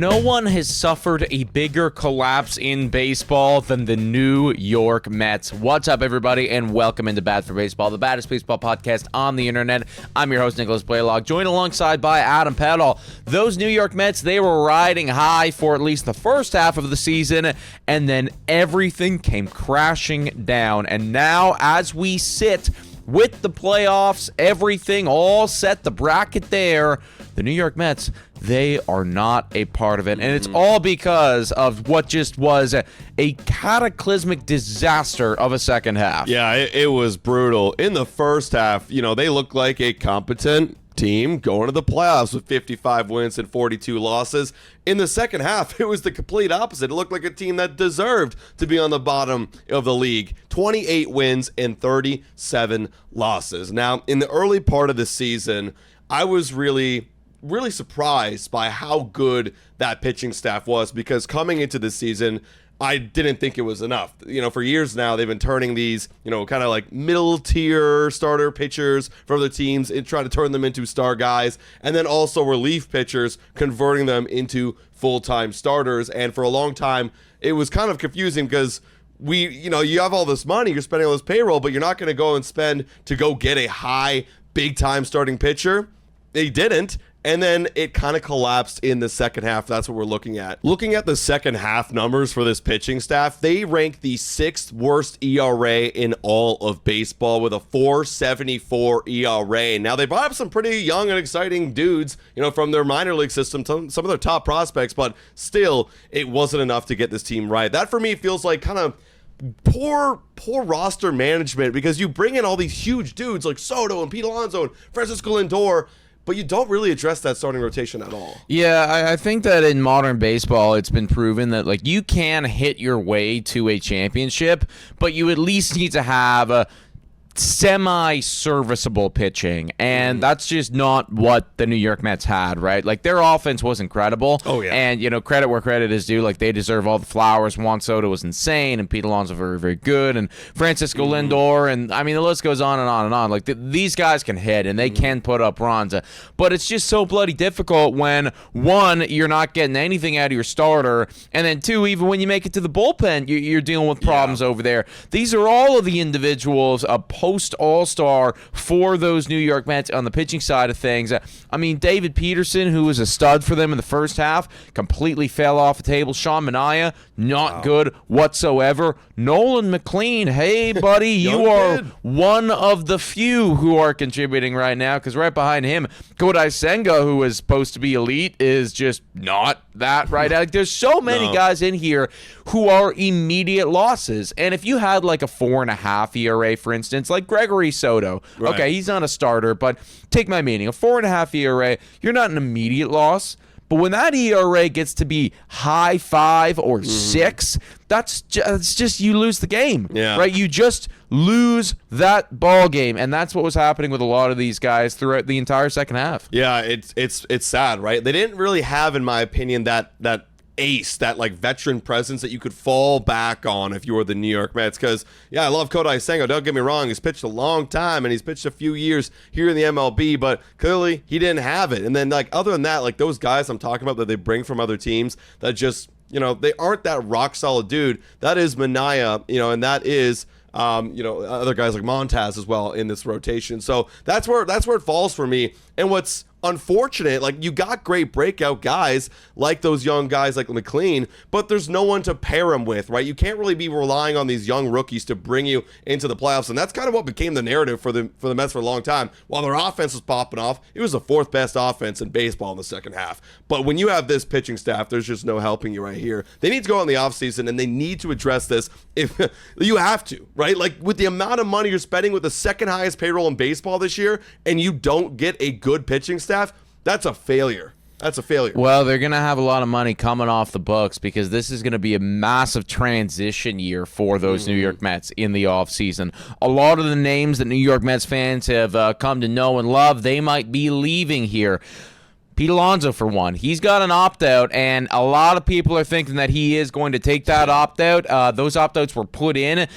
No one has suffered a bigger collapse in baseball than the New York Mets. What's up, everybody, and welcome into Bad for Baseball, the baddest baseball podcast on the internet. I'm your host, Nicholas Blaylock, joined alongside by Adam Peddle. Those New York Mets, they were riding high for at least the first half of the season, and then everything came crashing down. And now, as we sit with the playoffs, everything all set, the bracket there, the New York Mets, they are not a part of it. And it's all because of what just was a cataclysmic disaster of a second half. Yeah, it was brutal. In the first half, they looked like a competent team going to the playoffs with 55 wins and 42 losses. In the second half, it was the complete opposite. It looked like a team that deserved to be on the bottom of the league. 28 wins and 37 losses. Now, in the early part of the season, I was really surprised by how good that pitching staff was, because coming into the season, I didn't think it was enough. For years now, they've been turning these, kind of like middle-tier starter pitchers for other teams and trying to turn them into star guys, and then also relief pitchers, converting them into full-time starters. And for a long time, it was kind of confusing because you have all this money, you're spending all this payroll, but you're not going to go and spend to go get a high, big-time starting pitcher. They didn't. And then it kind of collapsed in the second half. That's what we're looking at. Looking at the second half numbers for this pitching staff, they rank the 6th worst ERA in all of baseball with a 4.74 ERA. Now, they brought up some pretty young and exciting dudes, from their minor league system, some of their top prospects, but still, it wasn't enough to get this team right. That, for me, feels like kind of poor roster management, because you bring in all these huge dudes like Soto and Pete Alonso and Francisco Lindor, but you don't really address that starting rotation at all. Yeah, I think that in modern baseball, it's been proven that you can hit your way to a championship, but you at least need to have a semi-serviceable pitching, and that's just not what the New York Mets had, right? Their offense was incredible. Oh, yeah. And, credit where credit is due. They deserve all the flowers. Juan Soto was insane, and Pete Alonso very, very good, and Francisco Lindor, and, the list goes on and on and on. These guys can hit, and they can put up runs, but it's just so bloody difficult when, one, you're not getting anything out of your starter, and then, two, even when you make it to the bullpen, you're dealing with problems over there. These are all of the individuals post All-Star for those New York Mets on the pitching side of things. David Peterson, who was a stud for them in the first half, completely fell off the table. Sean Manaea, not good whatsoever. Nolan McLean, hey, buddy, you are one of the few who are contributing right now, because right behind him, Kodai Senga, who is supposed to be elite, is just not that right now. There's so many guys in here who are immediate losses. And if you had a 4.5 ERA, for instance, like Gregory Soto, right. Okay, he's not a starter, but take my meaning, a 4.5 ERA, you're not an immediate loss. But when that ERA gets to be high 5 or 6, that's just you lose the game, right? You just lose that ball game, and that's what was happening with a lot of these guys throughout the entire second half. Yeah, it's sad, right? They didn't really have, in my opinion, that ace, that veteran presence that you could fall back on if you were the New York Mets. Because I love Kodai Senga, don't get me wrong, he's pitched a long time and he's pitched a few years here in the MLB, but clearly he didn't have it. And then other than that, those guys I'm talking about that they bring from other teams that just they aren't that rock solid dude. That is Manaea, and that is other guys like Montaz as well in this rotation. So that's where it falls for me. And what's unfortunate, you got great breakout guys like those young guys like McLean, but there's no one to pair him with, right? You can't really be relying on these young rookies to bring you into the playoffs, and that's kind of what became the narrative for the Mets for a long time. While their offense was popping off, it was the 4th best offense in baseball in the second half. But when you have this pitching staff, there's just no helping you right here. They need to go in the offseason, and they need to address this if you have to, right? With the amount of money you're spending with the second highest payroll in baseball this year, and you don't get a good pitching staff, that's a failure. That's a failure. Well, they're going to have a lot of money coming off the books, because this is going to be a massive transition year for those New York Mets in the offseason. A lot of the names that New York Mets fans have come to know and love, they might be leaving here. Pete Alonso, for one, he's got an opt-out, and a lot of people are thinking that he is going to take that opt-out. Those opt-outs were put in,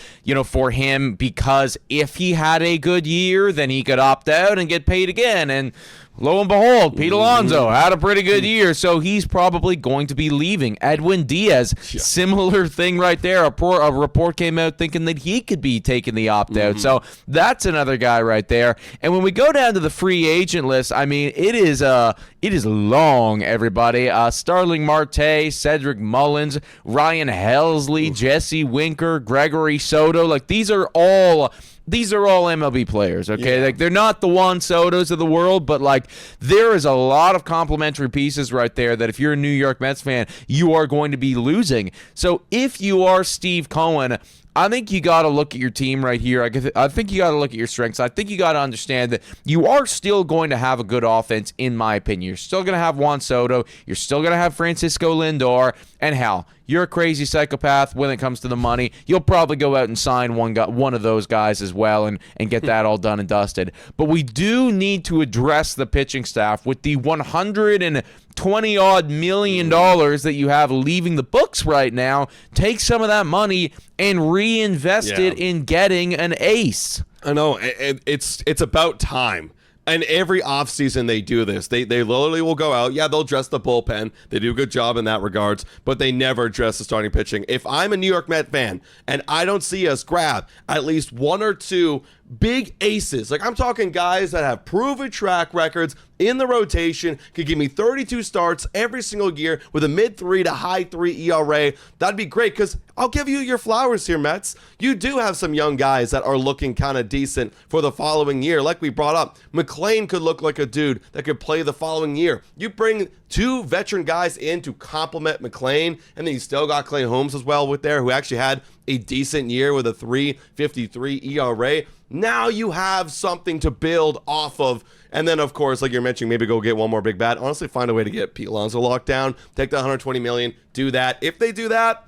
for him, because if he had a good year, then he could opt out and get paid again. And lo and behold, Pete Alonso had a pretty good year, so he's probably going to be leaving. Edwin Diaz, similar thing right there. A report came out thinking that he could be taking the opt-out. So that's another guy right there. And when we go down to the free agent list, I mean, it is long, everybody. Starling Marte, Cedric Mullins, Ryan Helsley, Jesse Winker, Gregory Soto. Like, these are all MLB players, okay? Yeah. Like, they're not the Juan Sotos of the world, but, like, there is a lot of complementary pieces right there that if you're a New York Mets fan, you are going to be losing. So if you are Steve Cohen, I think you got to look at your team right here. I think you got to look at your strengths. I think you got to understand that you are still going to have a good offense, in my opinion. You're still going to have Juan Soto. You're still going to have Francisco Lindor. And hell, you're a crazy psychopath when it comes to the money. You'll probably go out and sign one of those guys as well and get that all done and dusted. But we do need to address the pitching staff with the $120-odd million that you have leaving the books right now. Take some of that money and reinvest it in getting an ace. I know. It's about time. And every offseason they do this. They literally will go out. Yeah, they'll dress the bullpen. They do a good job in that regards, but they never address the starting pitching. If I'm a New York Met fan and I don't see us grab at least one or two big aces, like I'm talking guys that have proven track records in the rotation, could give me 32 starts every single year with a mid-3 to high-3 ERA, that'd be great, because I'll give you your flowers here, Mets. You do have some young guys that are looking kind of decent for the following year. Like we brought up, McClain could look like a dude that could play the following year. You bring two veteran guys in to complement McClain, and then you still got Clay Holmes as well with there, who actually had a decent year with a 3.53 ERA. Now you have something to build off of. And then, of course, like you're mentioning, maybe go get one more big bat. Honestly, find a way to get Pete Alonso locked down. Take that $120 million. Do that. If they do that,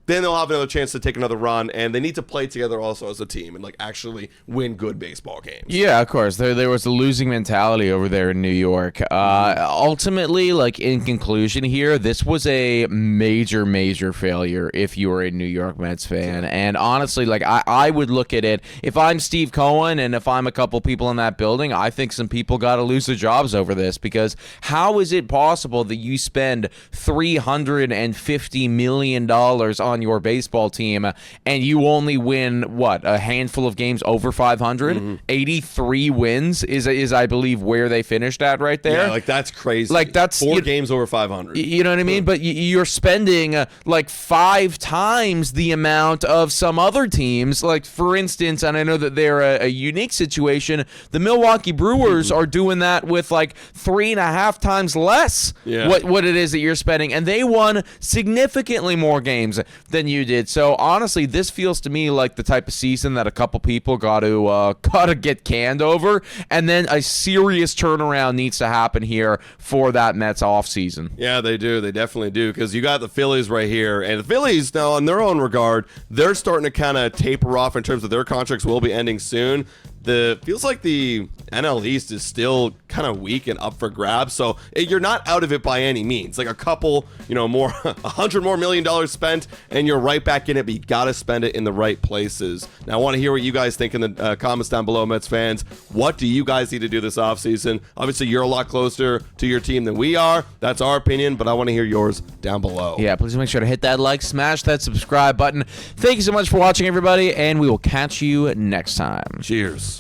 then they'll have another chance to take another run, and they need to play together also as a team and like actually win good baseball games. Yeah, of course. There was a losing mentality over there in New York. Ultimately, like in conclusion here, this was a major, major failure if you were a New York Mets fan. And honestly, like I would look at it, if I'm Steve Cohen and if I'm a couple people in that building, I think some people got to lose their jobs over this, because how is it possible that you spend $350 million on your baseball team and you only win a handful of games over 500? 83 wins is I believe where they finished at right there. Yeah, like that's crazy. Like that's 4 games over 500. You know what I mean? But you're spending like 5 times the amount of some other teams. Like, for instance, and I know that they're a unique situation, the Milwaukee Brewers are doing that with like 3.5 times less what it is that you're spending, and they won significantly more games than you did. So honestly, this feels to me like the type of season that a couple people got to get canned over, and then a serious turnaround needs to happen here for that Mets offseason. Yeah, they do. They definitely do, because you got the Phillies right here, and the Phillies now, in their own regard, they're starting to kind of taper off in terms of their contracts will be ending soon. Feels like the NL East is still kind of weak and up for grabs, so you're not out of it by any means. Like a couple, more, $100 million spent, and you're right back in it, but you got to spend it in the right places. Now, I want to hear what you guys think in the comments down below, Mets fans. What do you guys need to do this offseason? Obviously, you're a lot closer to your team than we are. That's our opinion, but I want to hear yours down below. Yeah, please make sure to hit that like, smash that subscribe button. Thank you so much for watching, everybody, and we will catch you next time. Cheers.